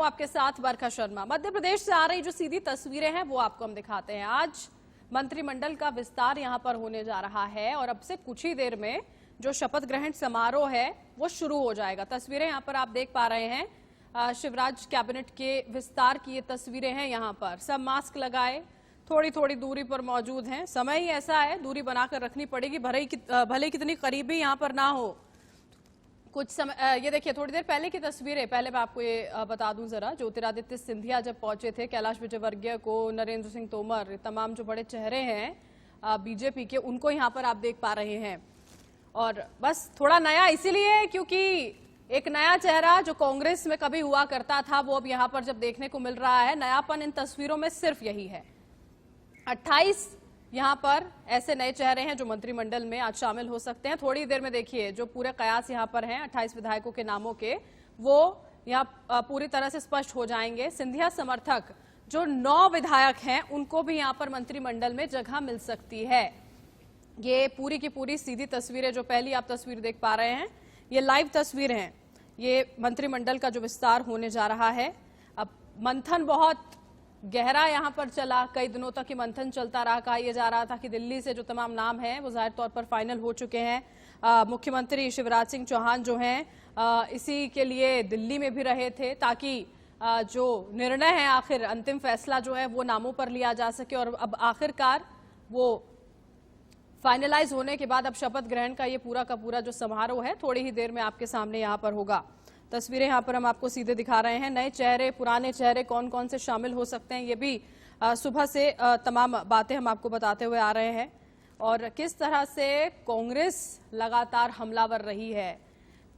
हूं आपके साथ बरखा शर्मा। मध्य प्रदेश से आ रही जो सीधी तस्वीरें हैं वो आपको हम दिखाते हैं। आज मंत्रिमंडल का विस्तार यहां पर होने जा रहा है और अब से कुछ ही देर में जो शपथ ग्रहण समारोह है वो शुरू हो जाएगा। तस्वीरें यहां पर आप देख पा रहे हैं, शिवराज कैबिनेट के विस्तार की ये तस्वीरें हैं। यहां पर सब मास्क लगाए थोड़ी थोड़ी दूरी पर मौजूद हैं। समय ही ऐसा है, दूरी बनाकर रखनी पड़ेगी, भले कितनी करीबी यहां पर ना हो। कुछ समय ये देखिए, थोड़ी देर पहले की तस्वीरें, पहले मैं आपको ये बता दूं जरा, ज्योतिरादित्य सिंधिया जब पहुंचे थे, कैलाश विजयवर्गीय को, नरेंद्र सिंह तोमर, तमाम जो बड़े चेहरे हैं बीजेपी के, उनको यहां पर आप देख पा रहे हैं। और बस थोड़ा नया इसीलिए क्योंकि एक नया चेहरा जो कांग्रेस में कभी हुआ करता था वो अब यहां पर जब देखने को मिल रहा है। नयापन इन तस्वीरों में सिर्फ यही है। 28 यहां पर ऐसे नए चेहरे हैं जो मंत्रिमंडल में आज शामिल हो सकते हैं। थोड़ी देर में देखिए जो पूरे कयास यहां पर हैं 28 विधायकों के नामों के, वो यहां पूरी तरह से स्पष्ट हो जाएंगे। सिंधिया समर्थक जो 9 विधायक हैं उनको भी यहां पर मंत्रिमंडल में जगह मिल सकती है। ये पूरी की पूरी सीधी तस्वीरें, जो पहली आप तस्वीर देख पा रहे हैं ये लाइव तस्वीर हैं। ये मंत्रिमंडल का जो विस्तार होने जा रहा है। अब मंथन बहुत गहरा यहां पर चला, कई दिनों तक ये मंथन चलता रहा। कहा यह जा रहा था कि दिल्ली से जो तमाम नाम हैं वो जाहिर तौर पर फाइनल हो चुके हैं। मुख्यमंत्री शिवराज सिंह चौहान जो हैं इसी के लिए दिल्ली में भी रहे थे ताकि जो निर्णय है, आखिर अंतिम फैसला जो है वो नामों पर लिया जा सके। और अब आखिरकार वो फाइनलाइज होने के बाद अब शपथ ग्रहण का ये पूरा का पूरा जो समारोह है थोड़ी ही देर में आपके सामने यहाँ पर होगा। तस्वीरें यहाँ पर हम आपको सीधे दिखा रहे हैं। नए चेहरे, पुराने चेहरे कौन कौन से शामिल हो सकते हैं, ये भी सुबह से तमाम बातें हम आपको बताते हुए आ रहे हैं। और किस तरह से कांग्रेस लगातार हमलावर रही है।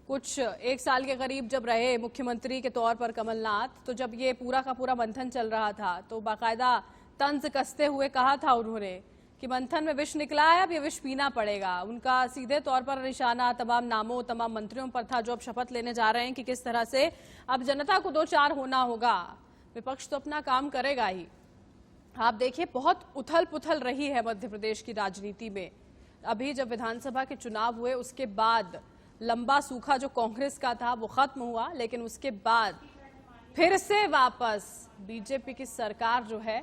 कुछ 1 साल के करीब जब रहे मुख्यमंत्री के तौर पर कमलनाथ, तो जब ये पूरा का पूरा मंथन चल रहा था तो बाकायदा तंज कसते हुए कहा था उन्होंने कि मंथन में विष निकला है, अब ये विष पीना पड़ेगा। उनका सीधे तौर पर निशाना तमाम नामों, तमाम मंत्रियों पर था जो अब शपथ लेने जा रहे हैं कि किस तरह से अब जनता को 2-4 होना होगा। विपक्ष तो अपना काम करेगा ही। आप देखिए बहुत उथल पुथल रही है मध्य प्रदेश की राजनीति में। अभी जब विधानसभा के चुनाव हुए उसके बाद लंबा सूखा जो कांग्रेस का था वो खत्म हुआ, लेकिन उसके बाद फिर से वापस बीजेपी की सरकार जो है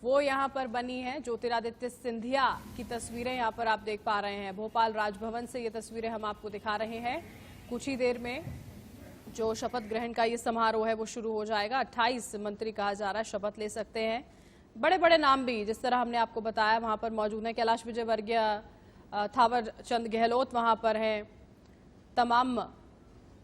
वो यहां पर बनी है। ज्योतिरादित्य सिंधिया की तस्वीरें यहां पर आप देख पा रहे हैं। भोपाल राजभवन से ये तस्वीरें हम आपको दिखा रहे हैं। कुछ ही देर में जो शपथ ग्रहण का ये समारोह है वो शुरू हो जाएगा। 28 मंत्री कहा जा रहा है शपथ ले सकते हैं। बड़े बड़े नाम भी जिस तरह हमने आपको बताया वहां पर मौजूद है। कैलाश विजयवर्गीय, थावर चंद गहलोत वहां पर हैं। तमाम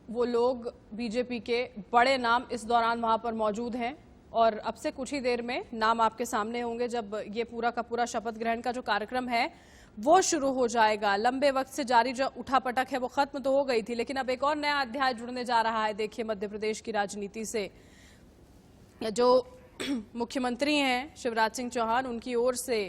वो लोग बीजेपी के बड़े नाम इस दौरान वहां पर मौजूद हैं। और अब से कुछ ही देर में नाम आपके सामने होंगे जब ये पूरा का पूरा शपथ ग्रहण का जो कार्यक्रम है वो शुरू हो जाएगा। लंबे वक्त से जारी जो उठापटक है वो खत्म तो हो गई थी, लेकिन अब एक और नया अध्याय जुड़ने जा रहा है। देखिए मध्य प्रदेश की राजनीति से जो मुख्यमंत्री हैं शिवराज सिंह चौहान, उनकी ओर से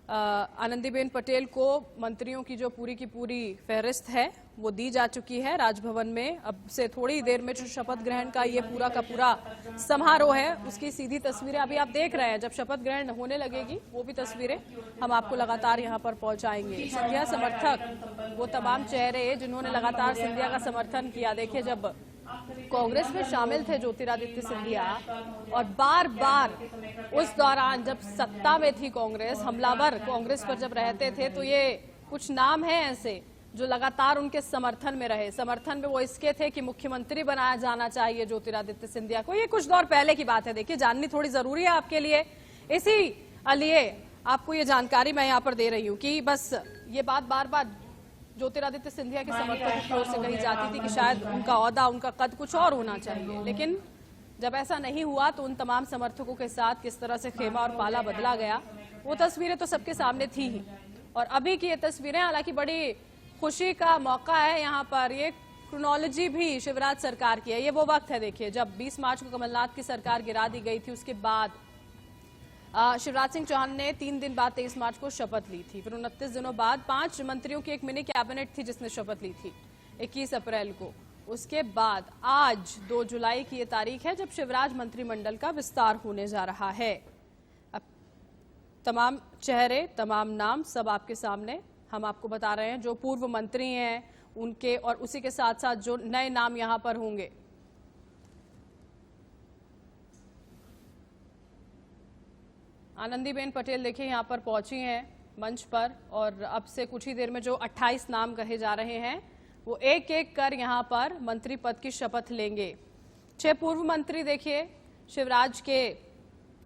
आनंदीबेन पटेल को मंत्रियों की जो पूरी की पूरी फहरिस्त है वो दी जा चुकी है राजभवन में। अब से थोड़ी देर में जो शपथ ग्रहण का ये पूरा का पूरा समारोह है उसकी सीधी तस्वीरें अभी आप देख रहे हैं। जब शपथ ग्रहण होने लगेगी वो भी तस्वीरें हम आपको लगातार यहाँ पर पहुंचाएंगे। सिंधिया समर्थक वो तमाम चेहरे जिन्होंने लगातार सिंधिया का समर्थन किया। देखिए जब कांग्रेस में शामिल थे ज्योतिरादित्य सिंधिया और बार बार उस दौरान जब सत्ता में थी कांग्रेस, हमलावर कांग्रेस पर जब रहते थे, तो ये कुछ नाम हैं ऐसे जो लगातार उनके समर्थन में रहे। समर्थन में वो इसके थे कि मुख्यमंत्री बनाया जाना चाहिए ज्योतिरादित्य सिंधिया को। ये कुछ दौर पहले की बात है। देखिए जाननी थोड़ी जरूरी है आपके लिए, इसी लिए आपको ये जानकारी मैं यहाँ पर दे रही हूँ कि बस ये बात बार बार ज्योतिरादित्य सिंधिया के समर्थकों की ओर से कही जाती थी कि शायद उनका ओहदा, उनका कद कुछ और होना चाहिए। लेकिन जब ऐसा नहीं हुआ तो उन तमाम समर्थकों के साथ किस तरह से खेमा और पाला बदला गया वो तस्वीरें तो सबके सामने थी ही। और अभी की ये तस्वीरें हालांकि बड़ी खुशी का मौका है। यहाँ पर ये क्रोनोलॉजी भी शिवराज सरकार की है। ये वो वक्त है देखिए जब 20 मार्च को कमलनाथ की सरकार गिरा दी गई थी। उसके बाद शिवराज सिंह चौहान ने 3 दिन बाद 23 मार्च को शपथ ली थी। फिर 29 दिनों बाद 5 मंत्रियों की एक मिनी कैबिनेट थी जिसने शपथ ली थी 21 अप्रैल को। उसके बाद आज 2 जुलाई की ये तारीख है जब शिवराज मंत्रिमंडल का विस्तार होने जा रहा है। अब तमाम चेहरे, तमाम नाम सब आपके सामने हम आपको बता रहे हैं। जो पूर्व मंत्री हैं उनके और उसी के साथ साथ जो नए नाम यहां पर होंगे आनंदीबेन पटेल देखिए यहाँ पर पहुंची हैं मंच पर और अब से कुछ ही देर में जो 28 नाम कहे जा रहे हैं वो एक एक कर यहाँ पर मंत्री पद की शपथ लेंगे। 6 पूर्व मंत्री देखिए, शिवराज के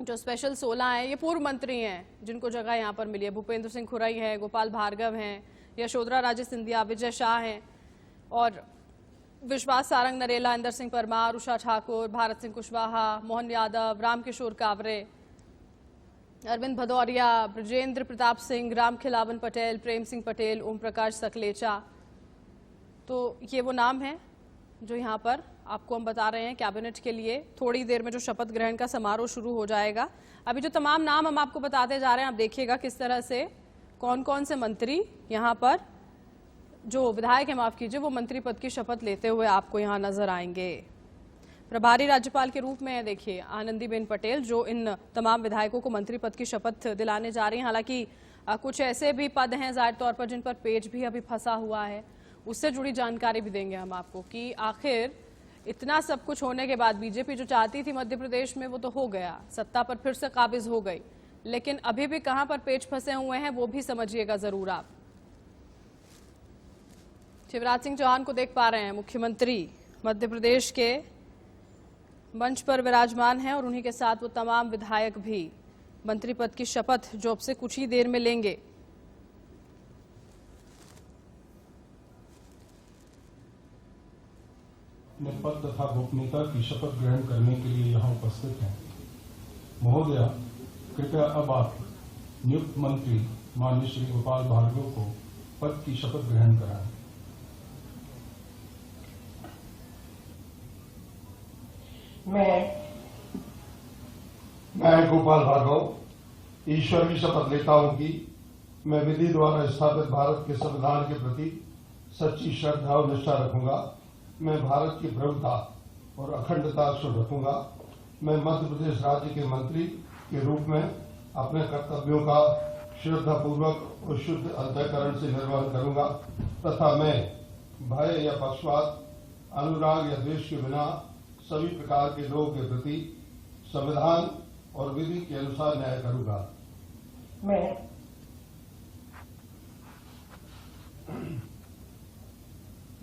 जो स्पेशल 16 हैं ये पूर्व मंत्री हैं जिनको जगह यहाँ पर मिली है। भूपेंद्र सिंह खुरई है, गोपाल भार्गव हैं, यशोधरा राजे सिंधिया, विजय शाह हैं और विश्वास सारंग नरेला, इंदर सिंह परमार, उषा ठाकुर, भारत सिंह कुशवाहा, मोहन यादव, रामकिशोर कावरे, अरविंद भदौरिया, ब्रजेंद्र प्रताप सिंह, राम खिलावन पटेल, प्रेम सिंह पटेल, ओम प्रकाश सकलेचा। तो ये वो नाम हैं जो यहाँ पर आपको हम बता रहे हैं कैबिनेट के लिए। थोड़ी देर में जो शपथ ग्रहण का समारोह शुरू हो जाएगा। अभी जो तमाम नाम हम आपको बताते जा रहे हैं, आप देखिएगा किस तरह से कौन कौन से मंत्री यहाँ पर, जो विधायक है माफ कीजिए, वो मंत्री पद की शपथ लेते हुए आपको यहाँ नजर आएंगे। प्रभारी राज्यपाल के रूप में देखिए आनंदीबेन पटेल जो इन तमाम विधायकों को मंत्री पद की शपथ दिलाने जा रही हैं। हालांकि कुछ ऐसे भी पद हैं जाहिर तौर पर जिन पर पेज भी अभी फंसा हुआ है, उससे जुड़ी जानकारी भी देंगे हम आपको कि आखिर इतना सब कुछ होने के बाद बीजेपी जो चाहती थी मध्य प्रदेश में वो तो हो गया, सत्ता पर फिर से काबिज हो गई, लेकिन अभी भी कहां पर पेच फंसे हुए हैं वो भी समझिएगा जरूर आप। शिवराज सिंह चौहान को देख पा रहे हैं, मुख्यमंत्री मध्य प्रदेश के मंच पर विराजमान हैं और उन्हीं के साथ वो तमाम विधायक भी मंत्री पद की शपथ जो अब से कुछ ही देर में लेंगे। पद तथा गोपनीयता की शपथ ग्रहण करने के लिए यहाँ उपस्थित हैं। महोदया, कृपया अब आप नियुक्त मंत्री माननीय श्री गोपाल भार्गव को पद की शपथ ग्रहण कराएं। मैं गोपाल भार्गव ईश्वर की शपथ लेता हूं कि मैं विधि द्वारा स्थापित भारत के संविधान के प्रति सच्ची श्रद्धा और निष्ठा रखूंगा। मैं भारत की प्रभुता और अखंडता अक्षुण्ण रखूंगा। मैं मध्य प्रदेश राज्य के मंत्री के रूप में अपने कर्तव्यों का श्रद्धापूर्वक और शुद्ध अंतःकरण से निर्वहन करूंगा तथा मैं भय या पक्षपात, अनुराग या द्वेष के बिना सभी प्रकार के लोगों के प्रति संविधान और विधि के अनुसार न्याय करूंगा।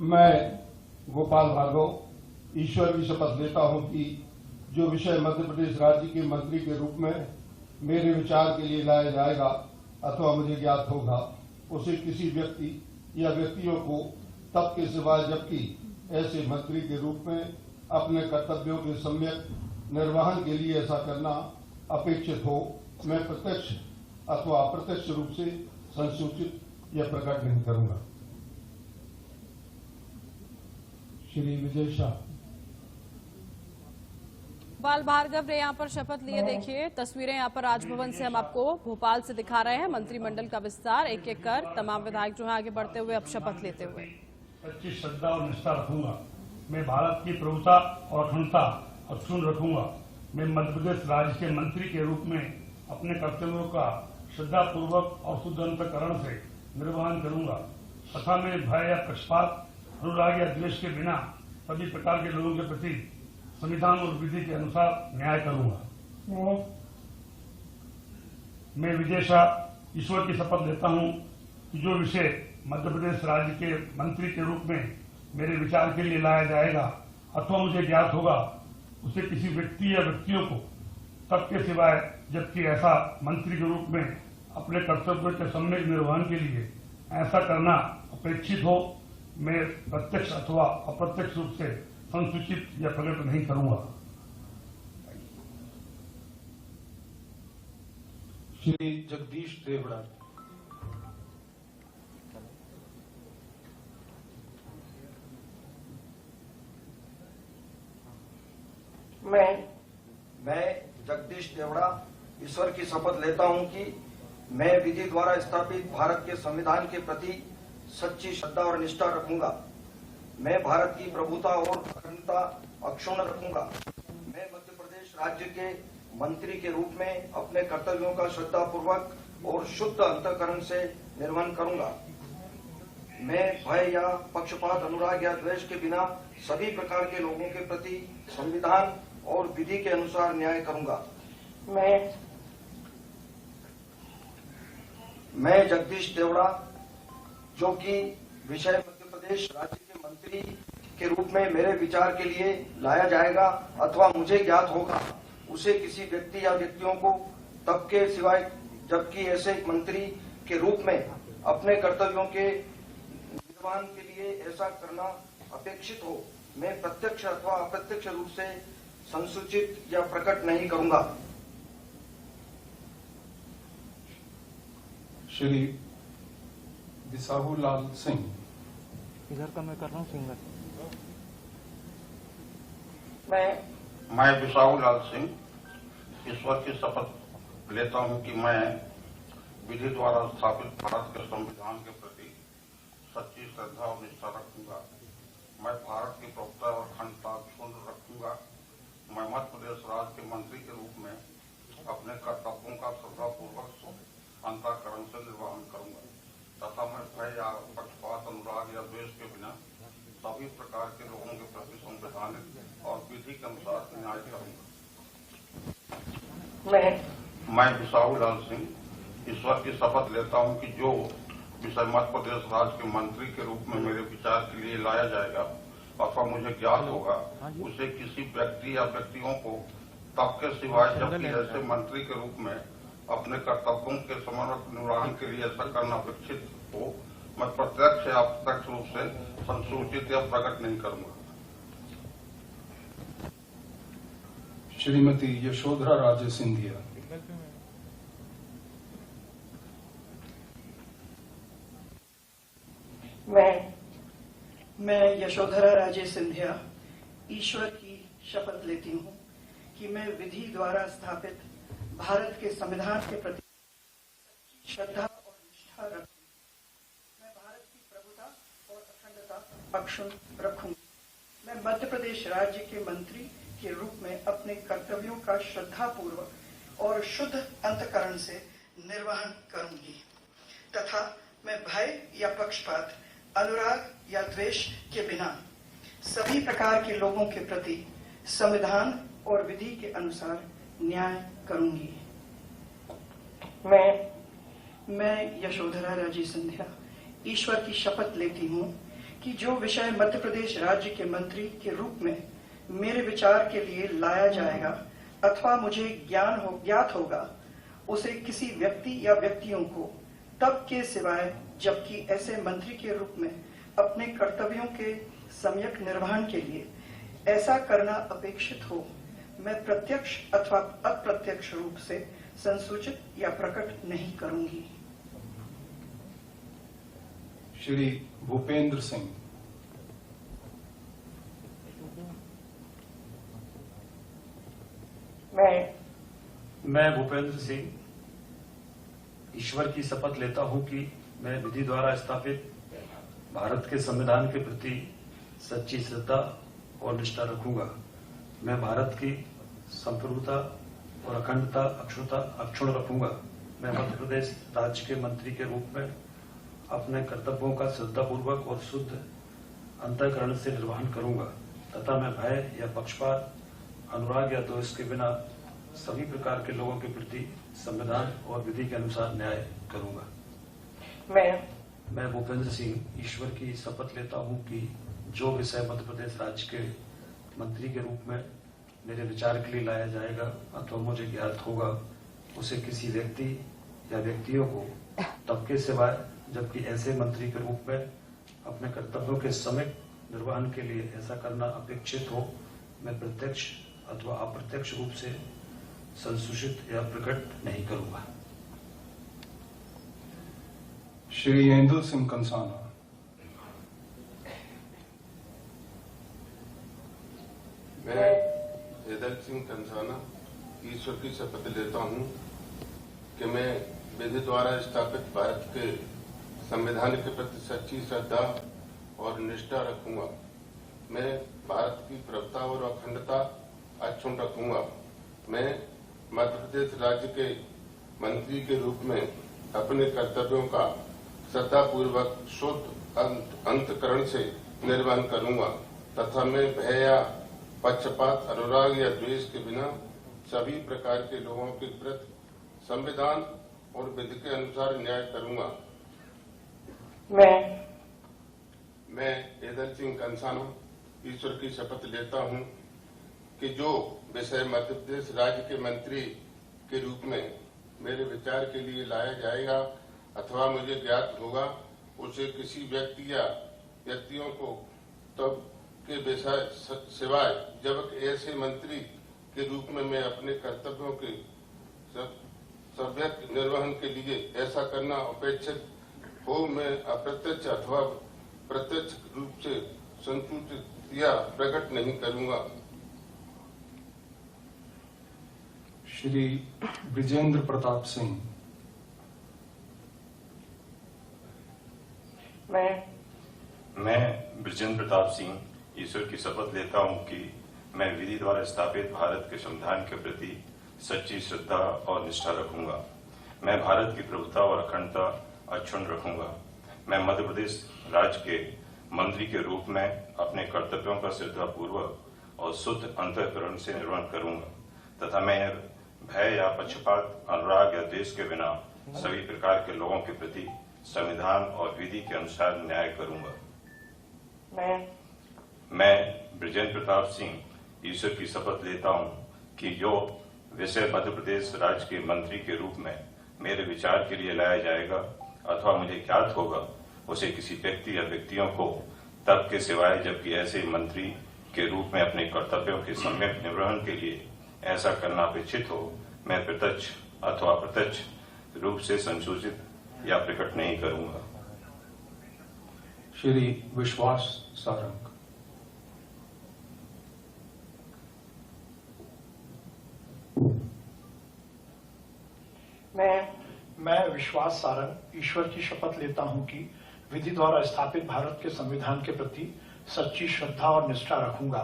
मैं गोपाल भार्गव ईश्वर की शपथ लेता हूं कि जो विषय मध्य प्रदेश राज्य के मंत्री के रूप में मेरे विचार के लिए लाया जाएगा अथवा मुझे ज्ञात होगा, उसे किसी व्यक्ति या व्यक्तियों को तब के सिवाय जबकि ऐसे मंत्री के रूप में अपने कर्तव्यों के सम्यक निर्वहन के लिए ऐसा करना अपेक्षित हो, मैं प्रत्यक्ष अथवा अप्रत्यक्ष रूप से संसूचित या प्रकट नहीं करूंगा। श्री विजय शाह। गोपाल भार्गव ने यहाँ पर शपथ लिए। देखिए तस्वीरें यहाँ पर राजभवन से हम आपको भोपाल से दिखा रहे हैं। मंत्रिमंडल का विस्तार एक एक कर तमाम विधायक जो है आगे बढ़ते हुए अब शपथ लेते हुए। सच्ची श्रद्धा और निष्ठा रखूंगा। मैं भारत की प्रभुता और अखंडता अक्षुण्ण रखूंगा। मैं मध्य प्रदेश राज्य के मंत्री के रूप में अपने कर्तव्यों का श्रद्धापूर्वक और शुद्ध अंतःकरण से निर्वहन करूंगा तथा मैं भय या पक्षपात, अनुराग या द्वेष के बिना सभी प्रकार के लोगों के प्रति संविधान और विधि के अनुसार न्याय करूंगा। मैं विजय शाह ईश्वर की शपथ लेता हूं कि जो विषय मध्य प्रदेश राज्य के मंत्री के रूप में मेरे विचार के लिए लाया जाएगा अथवा मुझे ज्ञात होगा, उसे किसी व्यक्ति या व्यक्तियों को तब के सिवाय जबकि ऐसा मंत्री के रूप में अपने कर्तव्यों के सम्यक निर्वहन के लिए ऐसा करना अपेक्षित हो, मैं प्रत्यक्ष अथवा अप्रत्यक्ष रूप से संसूचित या प्रकट नहीं करूंगा। श्री जगदीश देवड़ा। मैं जगदीश देवड़ा ईश्वर की शपथ लेता हूं कि मैं विधि द्वारा स्थापित भारत के संविधान के प्रति सच्ची श्रद्धा और निष्ठा रखूंगा। मैं भारत की प्रभुता और अखंडता अक्षुण्ण रखूंगा। मैं मध्य प्रदेश राज्य के मंत्री के रूप में अपने कर्तव्यों का श्रद्धापूर्वक और शुद्ध अंतःकरण से निर्वहन करूंगा। मैं भय या पक्षपात, अनुराग या द्वेष के बिना सभी प्रकार के लोगों के प्रति संविधान और विधि के अनुसार न्याय करूंगा। मैं जगदीश देवड़ा, जो कि विषय मध्य प्रदेश राज्य के मंत्री के रूप में मेरे विचार के लिए लाया जाएगा अथवा मुझे ज्ञात होगा, उसे किसी व्यक्ति या व्यक्तियों को तब के सिवाय जबकि ऐसे मंत्री के रूप में अपने कर्तव्यों के निर्वहन के लिए ऐसा करना अपेक्षित हो, मैं प्रत्यक्ष अथवा अप्रत्यक्ष रूप से संसूचित या प्रकट नहीं करूंगा। श्री बिसाहू लाल सिंह। इधर का मैं कर रहा हूँ सिंगर। मैं बिसाहू लाल सिंह ईश्वर की शपथ लेता हूं कि मैं विधि द्वारा स्थापित भारत के संविधान के प्रति सच्ची श्रद्धा और निष्ठा रखूंगा। मैं भारत की प्रभुता और अखंडता अक्षुण्ण रखूंगा। मैं मध्य प्रदेश राज्य के मंत्री के रूप में अपने कर्तव्यों का श्रद्धापूर्वक अंतःकरण से निर्वहन करूंगा तथा मैं भय या पक्षपात, अनुराग या द्वेष के बिना सभी प्रकार के लोगों के प्रति संवैधानिक और विधि के अनुसार न्याय करूंगा। मैं बिसाहू लाल सिंह ईश्वर की शपथ लेता हूं कि जो विषय मध्य प्रदेश राज्य के मंत्री के रूप में मेरे विचार के लिए लाया जाएगा अथवा मुझे ज्ञात होगा, उसे किसी व्यक्ति या व्यक्तियों को तब के सिवाय जबकि ऐसे मंत्री के रूप में अपने कर्तव्यों के समर्पक निर्वहन के लिए ऐसा करना अपेक्षित हो, मैं प्रत्यक्ष या अप्रत्यक्ष रूप से संसूचित या प्रकट नहीं करूंगा। श्रीमती यशोधरा राजे सिंधिया। मैं यशोधरा राजे सिंधिया ईश्वर की शपथ लेती हूँ कि मैं विधि द्वारा स्थापित भारत के संविधान के प्रति श्रद्धा और निष्ठा रखूंगी। मैं भारत की प्रभुता और अखंडता अक्षुण्ण रखूंगी। मैं मध्य प्रदेश राज्य के मंत्री के रूप में अपने कर्तव्यों का श्रद्धापूर्वक और शुद्ध अंतःकरण से निर्वहन करूंगी तथा मैं भय या पक्षपात, अनुराग या द्वेष के बिना सभी प्रकार के लोगों के प्रति संविधान और विधि के अनुसार न्याय करूंगी। मैं यशोधरा राजे सिंधिया ईश्वर की शपथ लेती हूँ कि जो विषय मध्य प्रदेश राज्य के मंत्री के रूप में मेरे विचार के लिए लाया जाएगा अथवा मुझे ज्ञात होगा, उसे किसी व्यक्ति या व्यक्तियों को तब के सिवाय जबकि ऐसे मंत्री के रूप में अपने कर्तव्यों के सम्यक निर्वहन के लिए ऐसा करना अपेक्षित हो, मैं प्रत्यक्ष अथवा अप्रत्यक्ष रूप से संसूचित या प्रकट नहीं करूंगी। श्री भूपेंद्र सिंह। मैं भूपेंद्र सिंह ईश्वर की शपथ लेता हूं कि मैं विधि द्वारा स्थापित भारत के संविधान के प्रति सच्ची श्रद्धा और निष्ठा रखूंगा। मैं भारत की संप्रभुता और अखंडता अक्षुण्ण रखूंगा। मैं मध्य प्रदेश राज्य के मंत्री के रूप में अपने कर्तव्यों का श्रद्धापूर्वक और शुद्ध अंतःकरण से निर्वहन करूंगा तथा मैं भय या पक्षपात, अनुराग या द्वेष के बिना सभी प्रकार के लोगों के प्रति संविधान और विधि के अनुसार न्याय करूंगा। मैं भूपेंद्र सिंह ईश्वर की शपथ लेता हूं कि जो विषय मध्य प्रदेश राज्य के मंत्री के रूप में मेरे विचार के लिए लाया जाएगा अथवा मुझे ज्ञात होगा, उसे किसी व्यक्ति या व्यक्तियों को तब के सिवाय जबकि ऐसे मंत्री के रूप में अपने कर्तव्यों के सम्यक निर्वहन के लिए ऐसा करना अपेक्षित हो, मैं प्रत्यक्ष अथवा अप्रत्यक्ष रूप से संसूचित या प्रकट नहीं करूंगा। श्री इंदु सिंह कंसाना। मैं इंदु सिंह कंसाना ईश्वर की शपथ लेता हूं कि मैं विधि द्वारा स्थापित भारत के संविधान के प्रति सच्ची श्रद्धा और निष्ठा रखूंगा। मैं भारत की प्रभुता और अखंडता अक्षुण्ण रखूंगा। मैं मध्य प्रदेश राज्य के मंत्री के रूप में अपने कर्तव्यों का श्रद्धापूर्वक शुद्ध अंतःकरण से निर्वहन करूंगा तथा मैं भय या पक्षपात, अनुराग या द्वेष के बिना सभी प्रकार के लोगों के प्रति संविधान और विधि के अनुसार न्याय करूंगा। मैं एदल सिंह कंसाना ईश्वर की शपथ लेता हूं कि जो विषय मध्य प्रदेश राज्य के मंत्री के रूप में मेरे विचार के लिए लाया जाएगा अथवा मुझे ज्ञात होगा, उसे किसी व्यक्ति या व्यक्तियों को तब के विषय सिवाय जब ऐसे मंत्री के रूप में मैं अपने कर्तव्यों के सव्यक निर्वहन के लिए ऐसा करना अपेक्षित हो, मैं अप्रत्यक्ष अथवा प्रत्यक्ष रूप से संसूचित या प्रकट नहीं करूंगा। श्री ब्रिजेंद्र प्रताप सिंह। मैं ब्रिजेंद्र प्रताप सिंह ईश्वर की शपथ लेता हूं कि मैं विधि द्वारा स्थापित भारत के संविधान के प्रति सच्ची श्रद्धा और निष्ठा रखूंगा। मैं भारत की प्रभुता और अखंडता अक्षुण्ण रखूंगा। मैं मध्य प्रदेश राज्य के मंत्री के रूप में अपने कर्तव्यों का श्रद्धापूर्वक और शुद्ध अंतःकरण से निर्वहन करूंगा तथा मैं भय या पक्षपात, अनुराग या द्वेष के बिना सभी प्रकार के लोगों के प्रति संविधान और विधि के अनुसार न्याय करूंगा। मैं ब्रिजेंद्र प्रताप सिंह ईश्वर की शपथ लेता हूं कि जो विषय मध्य प्रदेश राज्य के मंत्री के रूप में मेरे विचार के लिए लाया जाएगा अथवा मुझे ज्ञात होगा, उसे किसी व्यक्ति या व्यक्तियों को तब के सिवाय जबकि ऐसे मंत्री के रूप में अपने कर्तव्यों के सम्यक निर्वहन के लिए ऐसा करना अपेक्षित हो, मैं प्रत्यक्ष अथवा अप्रत्यक्ष रूप से संसूचित या प्रकट नहीं करूंगा। श्री विश्वास सारंग। मैं विश्वास सारंग ईश्वर की शपथ लेता हूं कि विधि द्वारा स्थापित भारत के संविधान के प्रति सच्ची श्रद्धा और निष्ठा रखूंगा।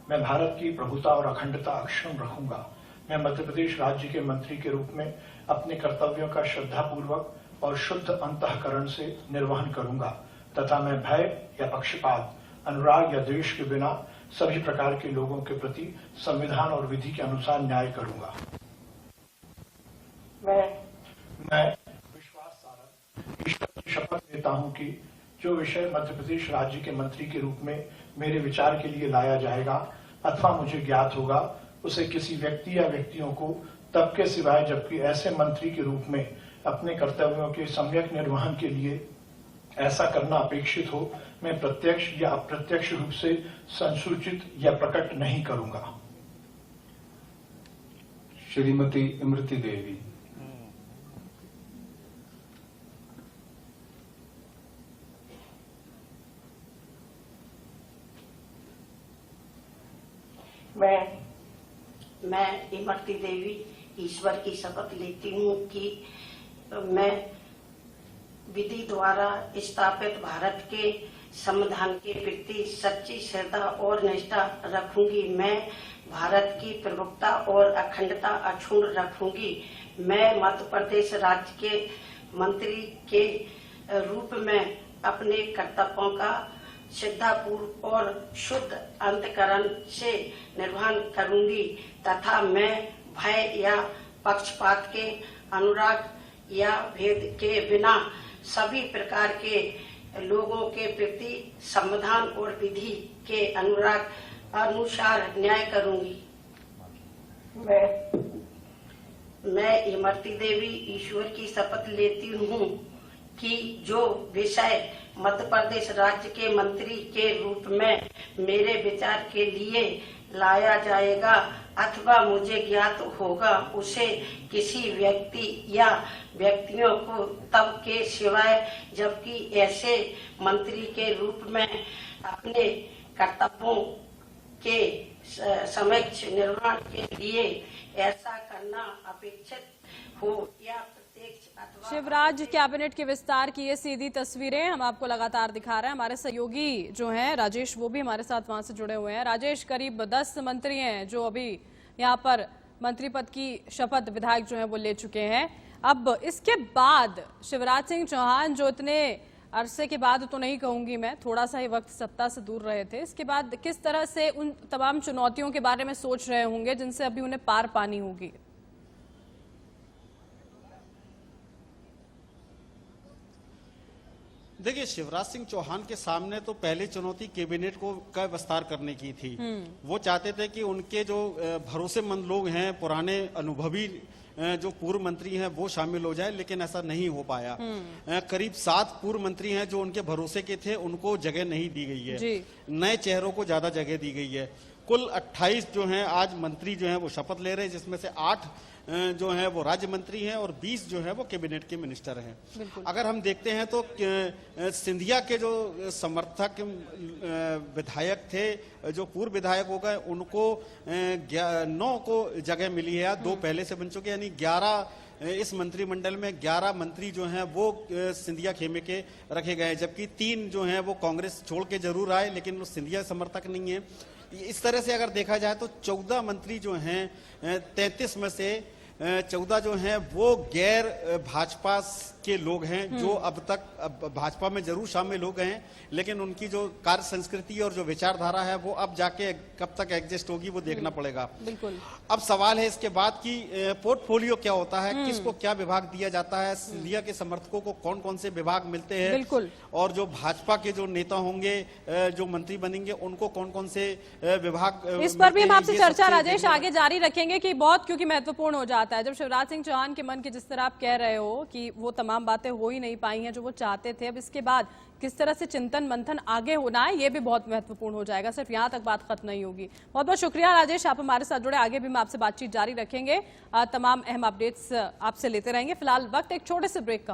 मैं भारत की प्रभुता और अखंडता अक्षुण्ण रखूंगा। मैं मध्य प्रदेश राज्य के मंत्री के रूप में अपने कर्तव्यों का श्रद्धापूर्वक और शुद्ध अंतःकरण से निर्वहन करूंगा तथा मैं भय या पक्षपात, अनुराग या द्वेष के बिना सभी प्रकार के लोगों के प्रति संविधान और विधि के अनुसार न्याय करूंगा। मैं विश्वास सारंग ईश्वर की शपथ लेता हूं कि जो विषय मध्य प्रदेश राज्य के मंत्री के रूप में मेरे विचार के लिए लाया जाएगा अथवा मुझे ज्ञात होगा, उसे किसी व्यक्ति या व्यक्तियों को तब के सिवाय जबकि ऐसे मंत्री के रूप में अपने कर्तव्यों के सम्यक निर्वहन के लिए ऐसा करना अपेक्षित हो, मैं प्रत्यक्ष या अप्रत्यक्ष रूप से संसूचित या प्रकट नहीं करूंगा। श्रीमती इमृति देवी। मैं इमृति देवी ईश्वर की शपथ लेती हूँ कि मैं विधि द्वारा स्थापित भारत के संविधान के प्रति सच्ची श्रद्धा और निष्ठा रखूंगी। मैं भारत की प्रभुता और अखंडता अक्षुण्ण रखूंगी। मैं मध्य प्रदेश राज्य के मंत्री के रूप में अपने कर्तव्यों का श्रद्धापूर्व और शुद्ध अंतःकरण से निर्वहन करूंगी तथा मैं भय या पक्षपात के, अनुराग या भेद के बिना सभी प्रकार के लोगों के प्रति संविधान और विधि के अनुसार न्याय करूंगी। मैं इमृति देवी ईश्वर की शपथ लेती हूँ कि जो विषय मध्य प्रदेश राज्य के मंत्री के रूप में मेरे विचार के लिए लाया जाएगा अथवा मुझे ज्ञात होगा, उसे किसी व्यक्ति या व्यक्तियों को तब के सिवाय जबकि ऐसे मंत्री के रूप में अपने कर्तव्यों के समक्ष निर्वहन के लिए ऐसा करना अपेक्षित हो या शिवराज कैबिनेट के विस्तार की ये सीधी तस्वीरें हम आपको लगातार दिखा रहे हैं। हमारे सहयोगी जो हैं राजेश, वो भी हमारे साथ वहां से जुड़े हुए हैं। राजेश, करीब 10 मंत्री हैं जो अभी यहाँ पर मंत्री पद की शपथ विधायक जो हैं वो ले चुके हैं। अब इसके बाद शिवराज सिंह चौहान जो इतने अरसे के बाद तो नहीं कहूंगी मैं, थोड़ा सा ही वक्त सत्ता से दूर रहे थे, इसके बाद किस तरह से उन तमाम चुनौतियों के बारे में सोच रहे होंगे जिनसे अभी उन्हें पार पानी होगी? देखिए, शिवराज सिंह चौहान के सामने तो पहली चुनौती कैबिनेट का विस्तार करने की थी। वो चाहते थे कि उनके जो भरोसेमंद लोग हैं, पुराने अनुभवी जो पूर्व मंत्री हैं, वो शामिल हो जाए, लेकिन ऐसा नहीं हो पाया। करीब 7 पूर्व मंत्री हैं जो उनके भरोसे के थे, उनको जगह नहीं दी गई है। नए चेहरों को ज्यादा जगह दी गई है। कुल 28 जो हैं आज मंत्री जो हैं वो शपथ ले रहे हैं, जिसमें से 8 जो हैं वो राज्य मंत्री हैं और 20 जो हैं वो कैबिनेट के मिनिस्टर हैं। अगर हम देखते हैं तो सिंधिया के जो समर्थक विधायक थे, जो पूर्व विधायक हो गए, उनको 9 को जगह मिली है, 2 पहले से बन चुके, यानी 11 इस मंत्रिमंडल में 11 मंत्री जो हैं वो सिंधिया खेमे के रखे गए, जबकि 3 जो हैं वो कांग्रेस छोड़ के जरूर आए, लेकिन वो सिंधिया समर्थक नहीं है। इस तरह से अगर देखा जाए तो 14 मंत्री जो हैं, 33 में से 14 जो हैं वो गैर भाजपा के लोग हैं, जो अब तक भाजपा में जरूर शामिल हो गए हैं, लेकिन उनकी जो कार्य संस्कृति और जो विचारधारा है वो अब जाके कब तक एडजस्ट होगी वो देखना पड़ेगा। बिल्कुल। अब सवाल है इसके बाद कि पोर्टफोलियो क्या होता है, किसको क्या विभाग दिया जाता है, सिंधिया के समर्थकों को कौन कौन से विभाग मिलते हैं, बिल्कुल। और जो भाजपा के जो नेता होंगे, जो मंत्री बनेंगे, उनको कौन कौन से विभाग। इस पर भी हम आपसे चर्चा राजेश आगे जारी रखेंगे कि बहुत क्योंकि महत्वपूर्ण हो जाता है। जब शिवराज सिंह चौहान के मन की जिस तरह आप कह रहे हो कि वो तमाम बातें हो ही नहीं पाई हैं जो वो चाहते थे, अब इसके बाद किस तरह से चिंतन मंथन आगे होना है, ये भी बहुत महत्वपूर्ण हो जाएगा। सिर्फ यहाँ तक बात खत्म नहीं होगी। बहुत बहुत शुक्रिया राजेश, आप हमारे साथ जुड़े। आगे भी हम आपसे बातचीत जारी रखेंगे, तमाम अहम अपडेट्स आपसे लेते रहेंगे। फिलहाल वक्त एक छोटे से ब्रेक का